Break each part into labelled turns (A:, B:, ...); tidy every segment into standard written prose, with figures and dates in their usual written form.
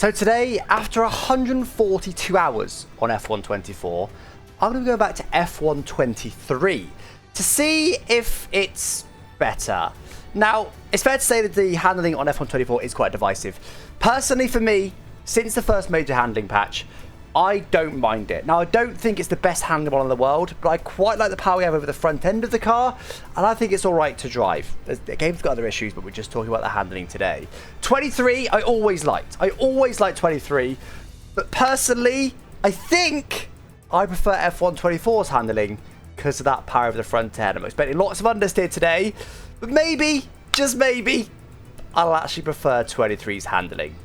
A: So today, after 142 hours on F124, I'm going to go back to F123 to see if it's better. Now, it's fair to say that the handling on F124 is quite divisive. Personally, for me, since the first major handling patch, I don't mind it. Now, I don't think it's the best handling one in the world, but I quite like the power we have over the front end of the car, and I think it's all right to drive. The game's got other issues, but we're just talking about the handling today. 23, I always liked. I always liked 23, but personally, I think I prefer F124's handling because of that power over the front end. I'm expecting lots of understeer today, but maybe, just maybe, I'll actually prefer 23's handling.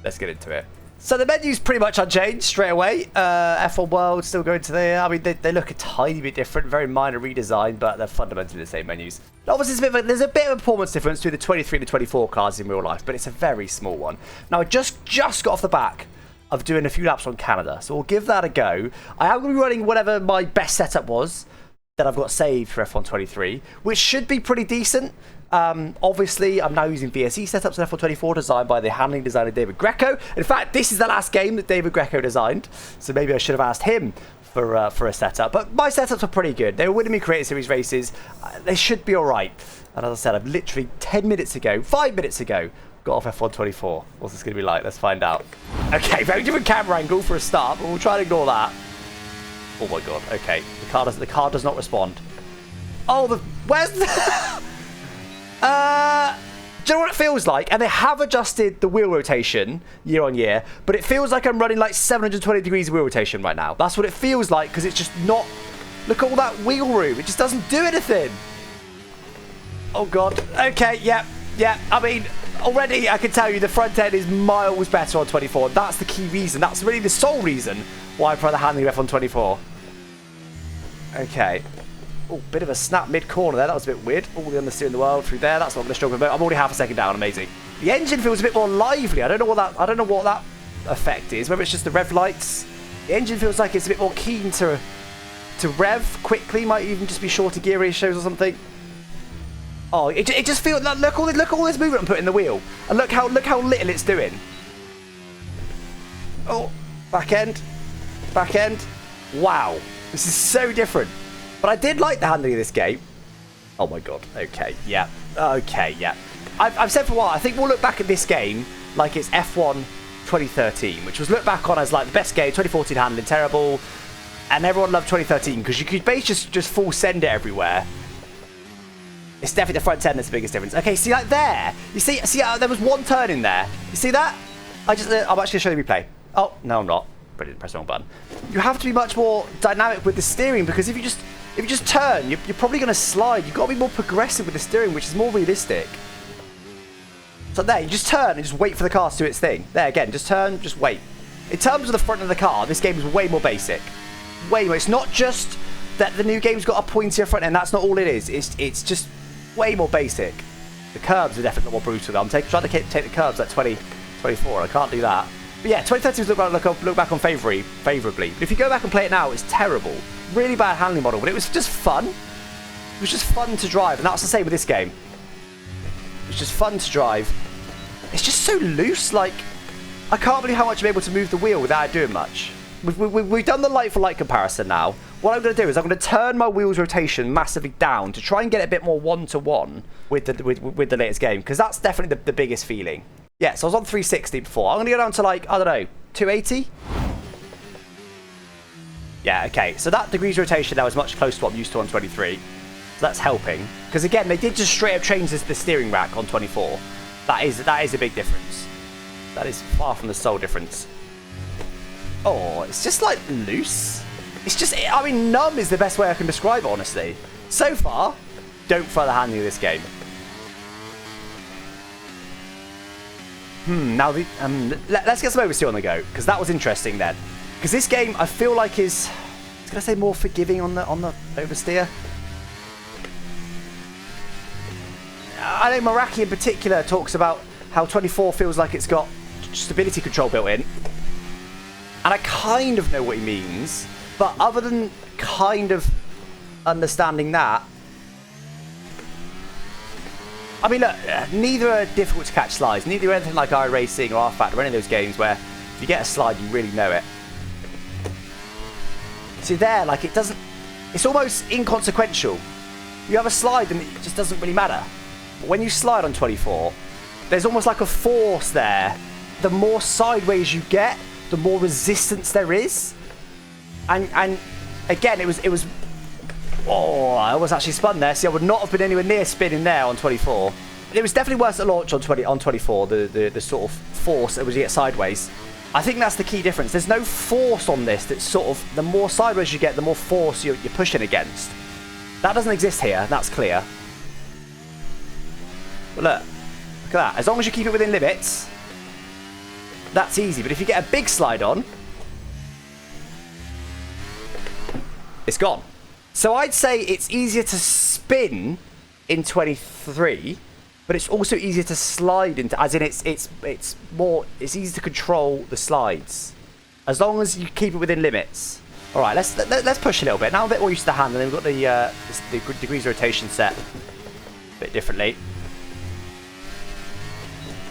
A: Let's get into it. So the menu's pretty much unchanged straight away. F1 World still going to there. I mean, they look a tiny bit different, very minor redesign, but they're fundamentally the same menus. Obviously, there's a bit of a performance difference between the 23 and the 24 cars in real life, but it's a very small one. Now, I just got off the back of doing a few laps on Canada, so we'll give that a go. I am going to be running whatever my best setup was that I've got saved for F123, which should be pretty decent. Obviously, I'm now using VSE setups in F124 designed by the handling designer David Greco. In fact, this is the last game that David Greco designed, so maybe I should have asked him for a setup. But my setups are pretty good. They were winning me Creator Series races. They should be all right. And as I said, I've literally 5 minutes ago, got off F124. What's this going to be like? Let's find out. Okay, very different camera angle for a start, but we'll try and ignore that. Oh my god, okay. The car does not respond. Oh, where's the... do you know what it feels like? And they have adjusted the wheel rotation year on year, but it feels like I'm running like 720 degrees of wheel rotation right now. That's what it feels like, because it's just not... Look at all that wheel room. It just doesn't do anything. Oh god. Okay, yeah. I mean, already I can tell you the front end is miles better on 24. That's the key reason. That's really the sole reason why I prefer the handling of F124. Okay. Oh, bit of a snap mid-corner there. That was a bit weird. All the understeer in the world through there. That's not going to struggle. I'm already half a second down. Amazing. The engine feels a bit more lively. I don't know what that effect is. Whether it's just the rev lights. The engine feels like it's a bit more keen to rev quickly. Might even just be shorter gear ratios or something. Oh, it just feels. Look all this movement I'm putting in the wheel, and look how little it's doing. Oh, back end. Wow, this is so different. But I did like the handling of this game. Oh my god. Okay, yeah. I've said for a while, I think we'll look back at this game like it's F1 2013, which was looked back on as like the best game. 2014 handling terrible, and everyone loved 2013 because you could basically just full send it everywhere. It's definitely the front end that's the biggest difference. Okay, see like there. You see, there was one turn in there. You see that? I'm actually going to show the replay. Oh no, I'm not. Brilliant. Press the wrong button. You have to be much more dynamic with the steering, because if you just turn, you're probably going to slide. You've got to be more progressive with the steering, which is more realistic. So there, you just turn and just wait for the car to do its thing. There again, just turn, just wait. In terms of the front of the car, this game is way more basic. Way more. It's not just that the new game's got a pointier front end. That's not all it is. It's just way more basic. The curbs are definitely more brutal. I'm trying to take the curbs at 2024. I can't do that. But yeah, 2013 look back on favourably. But if you go back and play it now, it's terrible. Really bad handling model, but it was just fun. It was just fun to drive, and that's the same with this game. It was just fun to drive. It's just so loose, like, I can't believe how much I'm able to move the wheel without doing much. We've done the light for light comparison now. What I'm going to do is I'm going to turn my wheel's rotation massively down to try and get a bit more one-to-one with the latest game, because that's definitely the biggest feeling. Yeah, so I was on 360 before. I'm going to go down to, like, I don't know, 280? Yeah, okay. So that degrees rotation now is much closer to what I'm used to on 23. So that's helping. Because, again, they did just straight up change the steering rack on 24. That is a big difference. That is far from the sole difference. Oh, it's just, like, loose. It's just, I mean, numb is the best way I can describe it, honestly. So far, don't prefer the handling of this game. Now, let's get some oversteer on the go, because that was interesting then. Because this game, I feel like I was going to say more forgiving on the oversteer. I know Meraki in particular talks about how 24 feels like it's got stability control built in. And I kind of know what he means, but other than kind of understanding that, I mean, look, neither are difficult to catch slides. Neither are anything like iRacing or R-Factor or any of those games where if you get a slide, you really know it. See there, like it doesn't... It's almost inconsequential. You have a slide and it just doesn't really matter. But when you slide on 24, there's almost like a force there. The more sideways you get, the more resistance there is. And again, it was... Oh, I was actually spun there. See, I would not have been anywhere near spinning there on 24. It was definitely worse at launch on 24, the sort of force that was you get sideways. I think that's the key difference. There's no force on this that's sort of... The more sideways you get, the more force you're pushing against. That doesn't exist here. That's clear. But look at that. As long as you keep it within limits, that's easy. But if you get a big slide on, it's gone. So I'd say it's easier to spin in 23, but it's also easier to slide into, as in it's easier to control the slides as long as you keep it within limits. All right, let's push a little bit. Now I'm a bit more used to the hand, and then we've got the degrees rotation set a bit differently.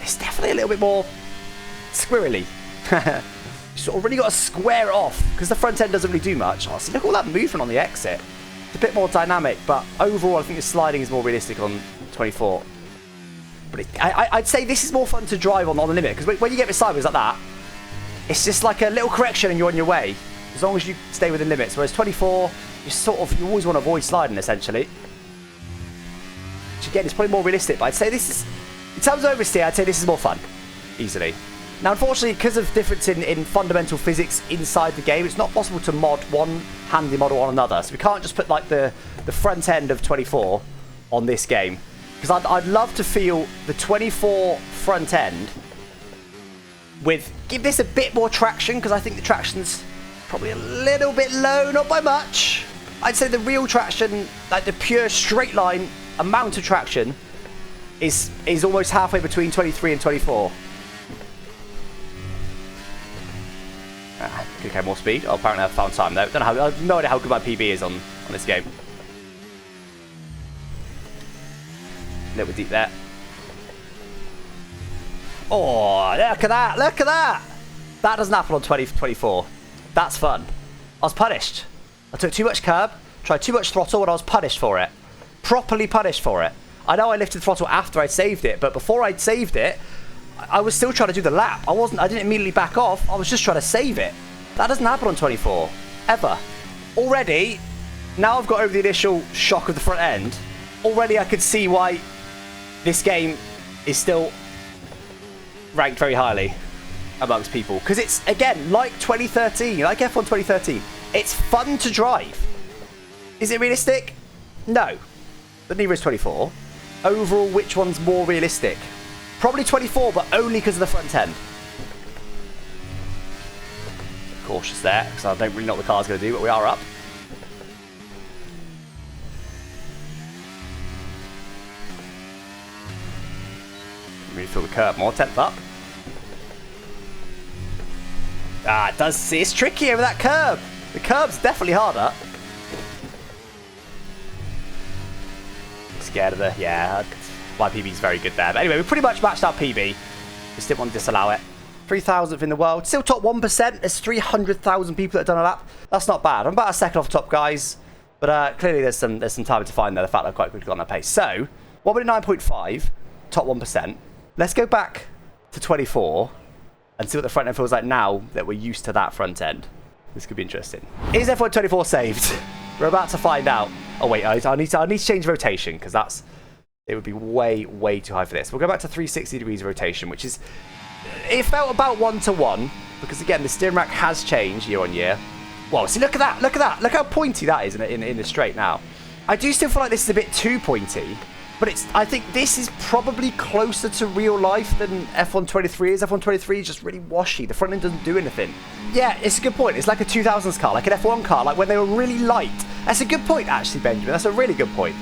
A: It's definitely a little bit more squirrely. You sort of really got to square it off because the front end doesn't really do much. Oh, see, look at all that movement on the exit. It's a bit more dynamic, but overall I think the sliding is more realistic on 24. But I'd say this is more fun to drive on the limit, because when you get it sideways like that, it's just like a little correction and you're on your way, as long as you stay within limits. Whereas 24, you always want to avoid sliding essentially. Which again is probably more realistic, but I'd say this is, in terms of oversteer, I'd say this is more fun, easily. Now, unfortunately, because of difference in fundamental physics inside the game, it's not possible to mod one handy model on another. So we can't just put like the front end of 24 on this game. Because I'd love to feel the 24 front end give this a bit more traction, because I think the traction's probably a little bit low, not by much. I'd say the real traction, like the pure straight line amount of traction, is almost halfway between 23 and 24. Could have more speed. Oh, apparently I've found time though. I have no idea how good my PB is on this game. A little bit deep there. Oh, look at that! Look at that! That doesn't happen on 24. That's fun. I was punished. I took too much curb, tried too much throttle, and I was punished for it. Properly punished for it. I know I lifted throttle after I'd saved it, but before I'd saved it, I was still trying to do the lap. I didn't immediately back off. I was just trying to save it. That doesn't happen on 24. Ever. Already, now I've got over the initial shock of the front end, already I could see why this game is still ranked very highly amongst people. Because it's, again, like 2013, like F1 2013. It's fun to drive. Is it realistic? No. But neither is 24. Overall, which one's more realistic? Probably 24, but only because of the front end. Cautious there, because I don't really know what the car's going to do, but we are up. Really feel the curb more. 10th up. Ah, it does see. It's tricky over that curb. The curb's definitely harder. Scared of the... Yeah, my PB's very good there. But anyway, we pretty much matched our PB. Just didn't want to disallow it. 3,000th in the world. Still top 1%. There's 300,000 people that have done a lap. That's not bad. I'm about a second off top, guys. But clearly there's some time to find there. The fact that I've quite quickly got on that pace. So, 1 minute 9.5. Top 1%. Let's go back to 24 and see what the front end feels like now that we're used to that front end. This could be interesting. Is F1 24 saved? We're about to find out. Oh wait, I need to change rotation, because it would be way too high for this. We'll go back to 360 degrees of rotation, which is, it felt about 1-to-1, because again the steering rack has changed year on year. Whoa, see, look at that, look how pointy that is in the straight now. I do still feel like this is a bit too pointy, but I think this is probably closer to real life than F1 23 is. F1 23 is just really washy. The front end doesn't do anything. Yeah, it's a good point. It's like a 2000s car, like an F1 car, like when they were really light. That's a good point, actually, Benjamin. That's a really good point.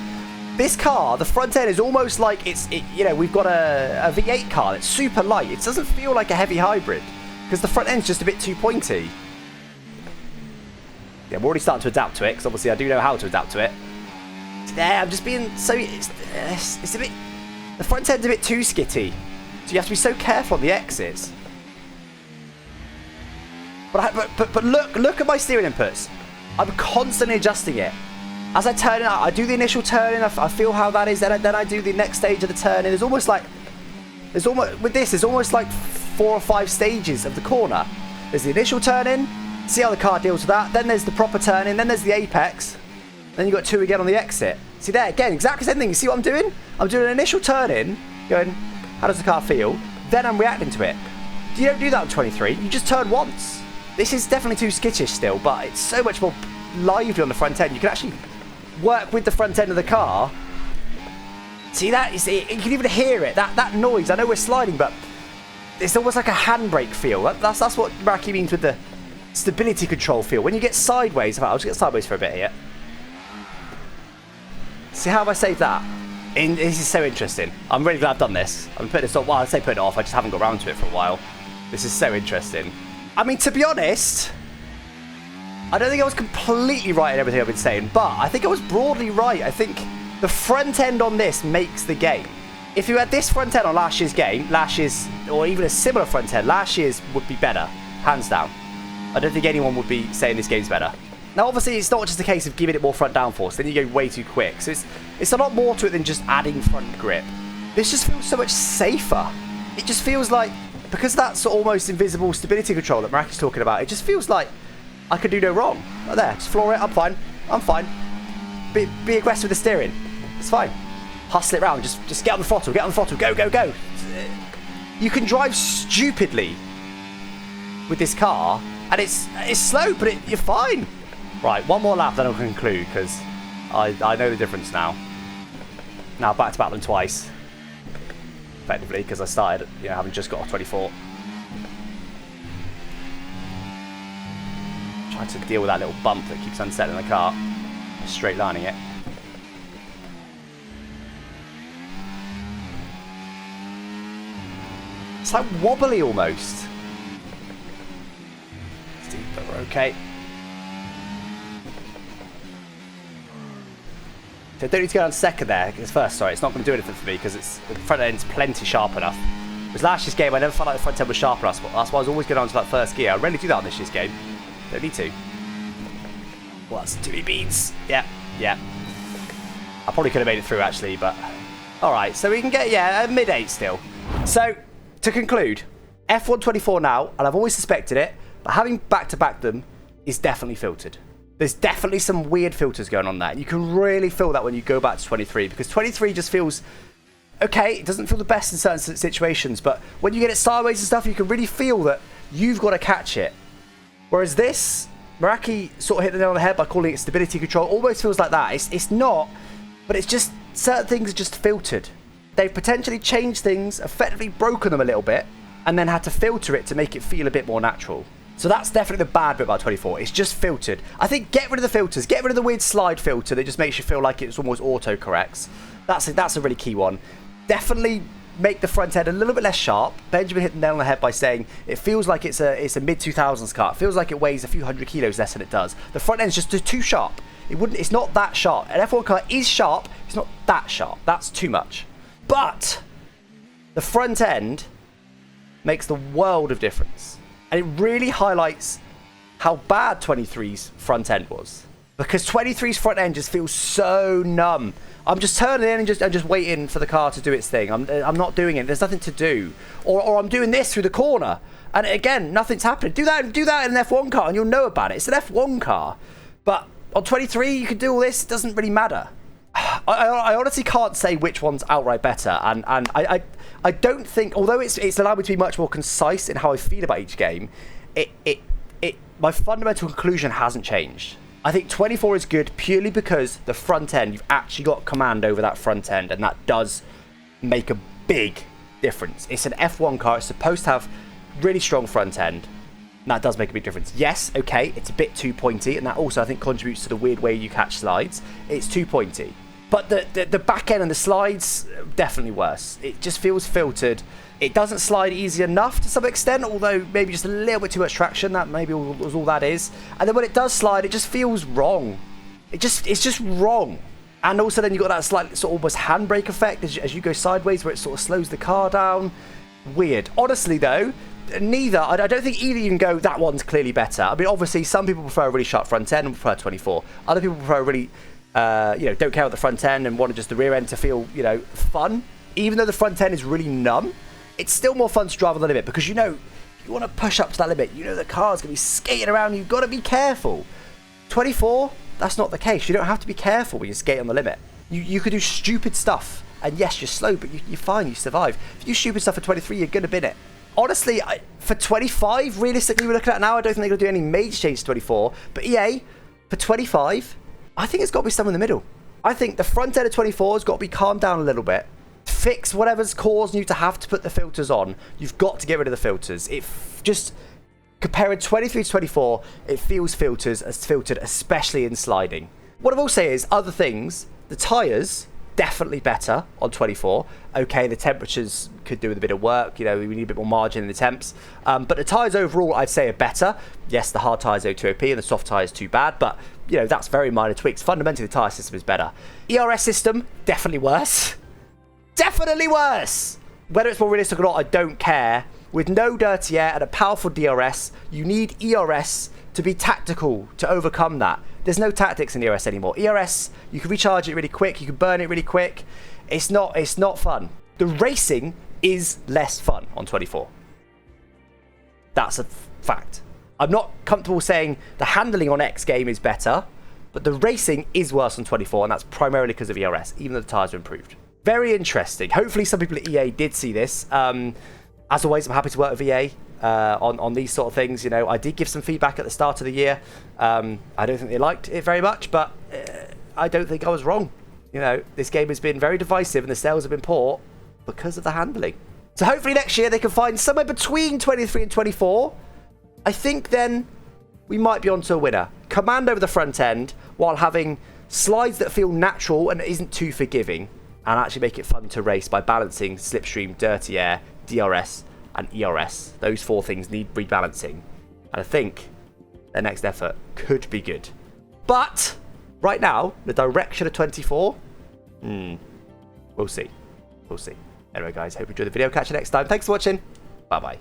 A: This car, the front end is almost like we've got a V8 car that's super light. It doesn't feel like a heavy hybrid because the front end's just a bit too pointy. Yeah, I'm already starting to adapt to it, because obviously I do know how to adapt to it. There, I'm just being so... It's a bit... The front end's a bit too skitty. So you have to be so careful on the exits. But look at my steering inputs. I'm constantly adjusting it. As I turn it, I do the initial turning. I feel how that is. Then I do the next stage of the turning. There's almost like like 4 or 5 stages of the corner. There's the initial turning. See how the car deals with that. Then there's the proper turning. Then there's the apex. Then you've got 2 again on the exit. See there again, exactly the same thing. You see what I'm doing? I'm doing an initial turn-in, going, how does the car feel? Then I'm reacting to it. You don't do that on 23. You just turn once. This is definitely too skittish still, but it's so much more lively on the front end. You can actually work with the front end of the car. See that? You can even hear it. That noise. I know we're sliding, but it's almost like a handbrake feel. That's what Meraki means with the stability control feel. When you get sideways, I'll just get sideways for a bit here. See how have I saved that? This is so interesting. I'm really glad I've done this. I'm putting this on. Well, I say put it off. I just haven't got around to it for a while. This is so interesting. I mean, to be honest, I don't think I was completely right in everything I've been saying, but I think I was broadly right. I think the front end on this makes the game. If you had this front end on last year's game, or even a similar front end, last year's would be better, hands down. I don't think anyone would be saying this game's better. Now, obviously, it's not just a case of giving it more front downforce, then you go way too quick. So it's a lot more to it than just adding front grip. This just feels so much safer. It just feels like, because that's almost invisible stability control that Meraki's talking about, it just feels like I could do no wrong. Right there, just floor it, I'm fine. I'm fine. Be aggressive with the steering. It's fine. Hustle it round, just get on the throttle, go, go, go. You can drive stupidly with this car, and it's slow, but you're fine. Right, one more lap, then I'll conclude, because I know the difference now. Now back to battling twice, effectively, because I started, having just got off 24. Trying to deal with that little bump that keeps unsettling the car, straight lining it. It's like wobbly almost. But we're okay. So I don't need to go down second there. It's first, sorry. It's not going to do anything for me because the front end's plenty sharp enough. Whereas last year's game, I never felt like the front end was sharp enough. That's why I was always going on to that first gear. I rarely do that on this year's game. Don't need to. Well, that's 2 beans. Yeah. I probably could have made it through actually, but alright. So we can get, a mid-8 still. So, to conclude, F124 now, and I've always suspected it, but having back-to-back them is definitely filtered. There's definitely some weird filters going on there. And you can really feel that when you go back to 23, because 23 just feels, okay, it doesn't feel the best in certain situations, but when you get it sideways and stuff, you can really feel that you've got to catch it. Whereas this, Meraki sort of hit the nail on the head by calling it stability control, almost feels like that. It's not, but it's just, certain things are just filtered. They've potentially changed things, effectively broken them a little bit, and then had to filter it to make it feel a bit more natural. So that's definitely the bad bit about 24. It's just filtered. I think get rid of the filters. Get rid of the weird slide filter that just makes you feel like it's almost auto-corrects. That's a really key one. Definitely make the front end a little bit less sharp. Benjamin hit the nail on the head by saying it feels like it's a mid-2000s car. It feels like it weighs a few hundred kilos less than it does. The front end's just too sharp. It's not that sharp. An F1 car is sharp. It's not that sharp. That's too much. But the front end makes the world of difference. And it really highlights how bad 23's front end was. Because 23's front end just feels so numb. I'm just turning in and just waiting for the car to do its thing. I'm not doing it. There's nothing to do. Or I'm doing this through the corner. And again, nothing's happening. Do that in an F1 car and you'll know about it. It's an F1 car. But on 23, you can do all this. It doesn't really matter. I honestly can't say which one's outright better, and I don't think, although it's allowed me to be much more concise in how I feel about each game, my fundamental conclusion hasn't changed. I think 24 is good purely because the front end, you've actually got command over that front end, and that does make a big difference. It's an F1 car, it's supposed to have really strong front end, and that does make a big difference. Yes, okay, it's a bit too pointy, and that also I think contributes to the weird way you catch slides. It's too pointy. But the back end and the slides, definitely worse. It just feels filtered. It doesn't slide easy enough to some extent, although maybe just a little bit too much traction. That maybe was all that is. And then when it does slide, it just feels wrong. It's just wrong. And also then you've got that slight sort of almost handbrake effect as you go sideways where it sort of slows the car down. Weird. Honestly though, neither, I don't think either you can go, that one's clearly better. I mean, obviously some people prefer a really sharp front end and prefer 24. Other people prefer a really, don't care about the front end and want just the rear end to feel, fun. Even though the front end is really numb, it's still more fun to drive on the limit because you want to push up to that limit. The car's going to be skating around. You've got to be careful. 24, that's not the case. You don't have to be careful when you skate on the limit. You could do stupid stuff. And yes, you're slow, but you're fine. You survive. If you do stupid stuff for 23, you're going to bin it. Honestly, for 25, realistically, we're looking at now, I don't think they're going to do any major change to 24. But EA, for 25, I think it's got to be somewhere in the middle. I think the front end of 24 has got to be calmed down a little bit. Fix whatever's causing you to have to put the filters on. You've got to get rid of the filters. Just comparing 23 to 24, it feels filtered, especially in sliding. What I will say is, other things, the tyres, definitely better on 24. Okay, the temperatures could do with a bit of work. We need a bit more margin in the temps. But the tyres overall, I'd say, are better. Yes, the hard tyres are 2OP and the soft tyres too bad. But, that's very minor tweaks. Fundamentally, the tyre system is better. ERS system, definitely worse. Definitely worse. Whether it's more realistic or not, I don't care. With no dirty air and a powerful DRS, you need ERS to be tactical to overcome that. There's no tactics in ERS anymore. ERS, you can recharge it really quick, you can burn it really quick. It's not fun. The racing is less fun on 24. That's a fact. I'm not comfortable saying the handling on X game is better, but the racing is worse on 24, and that's primarily because of ERS, even though the tyres are improved. Very interesting. Hopefully some people at EA did see this. As always, I'm happy to work with EA on these sort of things. I did give some feedback at the start of the year. I don't think they liked it very much, but I don't think I was wrong. This game has been very divisive and the sales have been poor because of the handling. So hopefully next year they can find somewhere between 23 and 24. I think then we might be onto a winner. Command over the front end while having slides that feel natural and isn't too forgiving, and actually make it fun to race by balancing slipstream, dirty air, DRS, and ERS. Those 4 things need rebalancing. And I think their next effort could be good. But right now, the direction of 24, we'll see. We'll see. Anyway, guys, hope you enjoyed the video. Catch you next time. Thanks for watching. Bye-bye.